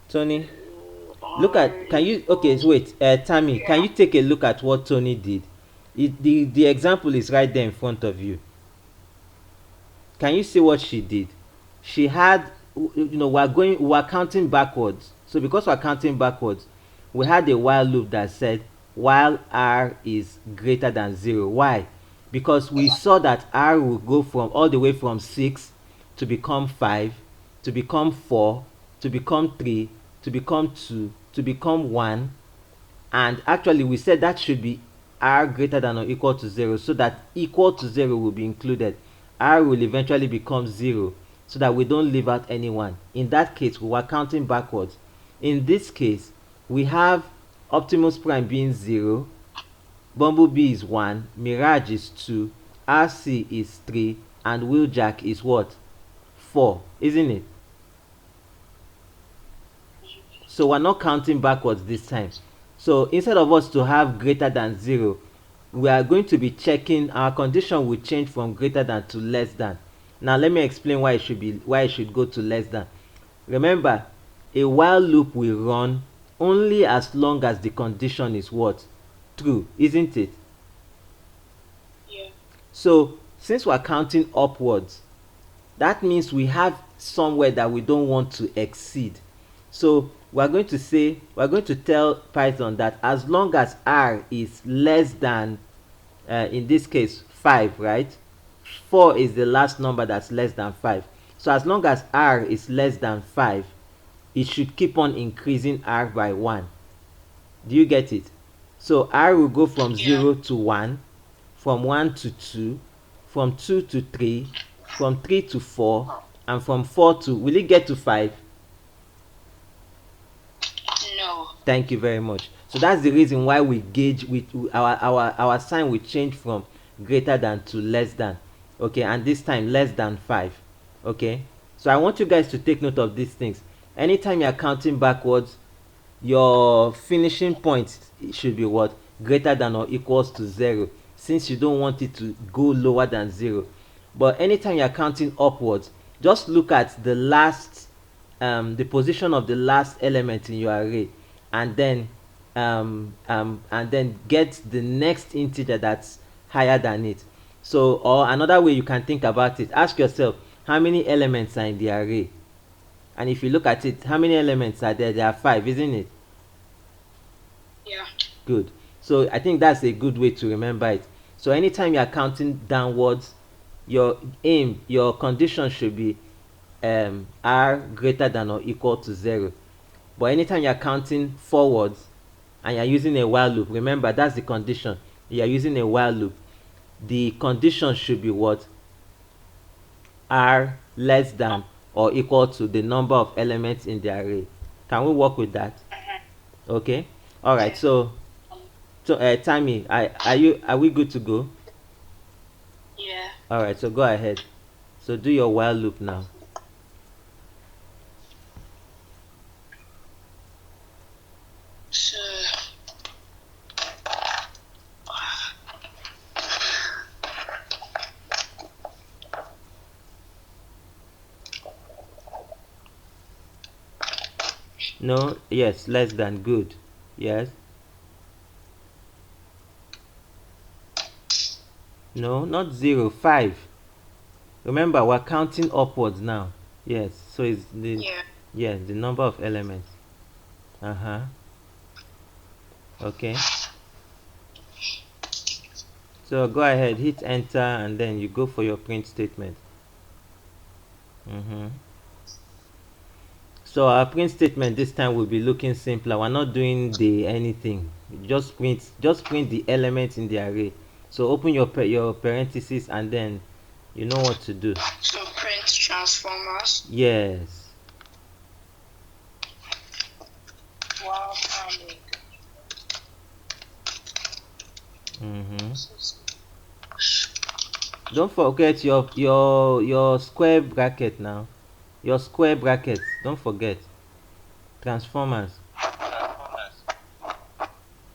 Tony, look at, can you, okay, so wait, Tammy, can you take a look at what Tony did? The example is right there in front of you. Can you see what she did? She had, we're counting backwards. So because we're counting backwards, we had a while loop that said while r is greater than 0. Why? Because we saw that r will go from all the way from 6 to become 5, to become 4, to become 3, to become 2, to become 1. And actually we said that should be r greater than or equal to 0, so that equal to 0 will be included. R will eventually become 0, so that we don't leave out anyone. In that case, we were counting backwards. In this case, we have Optimus Prime being 0, Bumblebee is 1, Mirage is 2, RC is 3, and Wheeljack is what? 4, isn't it? So we're not counting backwards this time. So instead of us to have greater than 0, we are going to be checking, our condition will change from greater than to less than. Now let me explain why it should go to less than. Remember, a while loop will run only as long as the condition is what? True, isn't it? Yeah. So since we're counting upwards, that means we have somewhere that we don't want to exceed. So we're going to tell Python that as long as r is less than, in this case 5, right? 4 is the last number that's less than 5. So as long as r is less than 5, it should keep on increasing r by 1. Do you get it? So r will go from 0 to 1, from 1 to 2, from 2 to 3, from 3 to 4, and from 4 to, will it get to 5? No. Thank you very much. So that's the reason why we gauge with our sign will change from greater than to less than. Okay, and this time less than 5. Okay, so I want you guys to take note of these things. Anytime you're counting backwards, your finishing point should be what? Greater than or equals to 0, since you don't want it to go lower than 0. But anytime you're counting upwards, just look at the last, the position of the last element in your array, and then get the next integer that's higher than it. So, or another way you can think about it, ask yourself how many elements are in the array, and if you look at it, how many elements are there? There are 5, isn't it? Yeah. Good. So I think that's a good way to remember it. So anytime you are counting downwards, your aim, your condition should be r greater than or equal to 0. But anytime you are counting forwards and you are using a while loop, remember that's the condition. You are using a while loop. The condition should be what? R less than or equal to the number of elements in the array. Can we work with that? Okay. All right. So Tammy, are we good to go? Yeah. All right. So go ahead. So do your while loop now. So No. Yes. Less than. Good. Yes. No. Not 0. 5. Remember, we're counting upwards now. Yes. So it's the, yeah. yes, the number of elements. Okay. So go ahead, hit enter, and then you go for your print statement. So our print statement this time will be looking simpler. We're not doing the anything. Just print the elements in the array. So open your parentheses, and then you know what to do. So print transformers. Yes. Wow, family. Don't forget your square bracket now. Your square brackets. Don't forget. Transformers.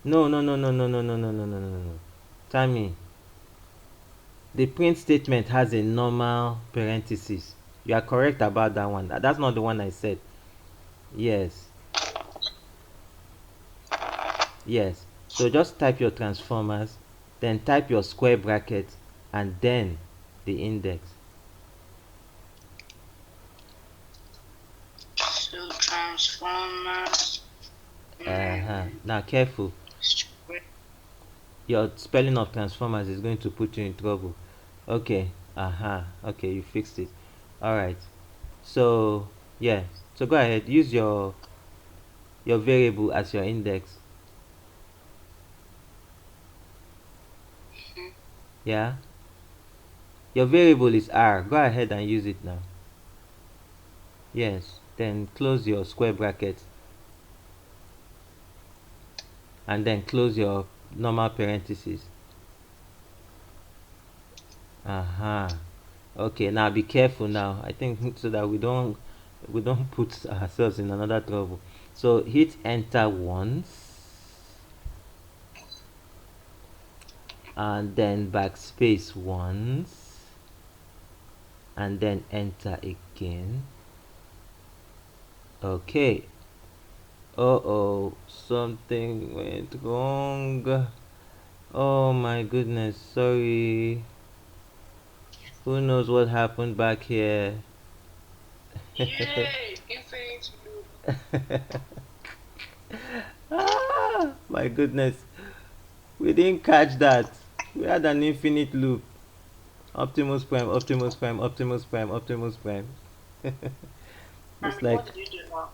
No, no, no, no, no, no, no, no, no, no, no, no. Tammy, the print statement has a normal parenthesis. You are correct about that one. That's not the one I said. Yes. Yes. So just type your transformers, then type your square bracket, and then the index. So transformers. Now careful. Square. Your spelling of transformers is going to put you in trouble. Okay. Okay, you fixed it. All right. So yeah. So go ahead. Use your variable as your index. Yeah. Your variable is r. Go ahead and use it now. Yes. Then close your square bracket and then close your normal parentheses. Okay, now be careful now. I think so that we don't put ourselves in another trouble. So hit enter once and then backspace once and then enter again. Okay. Oh, something went wrong. Oh my goodness, sorry. Who knows what happened back here? Yay! Infinite loop. My goodness. We didn't catch that. We had an infinite loop. Optimus Prime, Optimus Prime, Optimus Prime, Optimus Prime. I It's mean, what like did you do now?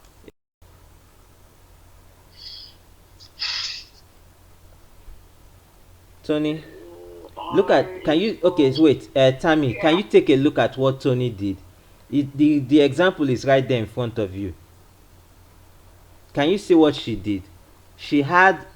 Tony. Look at. Can you? Okay, so wait. Tammy, can Yeah. you take a look at what Tony did? The example is right there in front of you. Can you see what she did? She had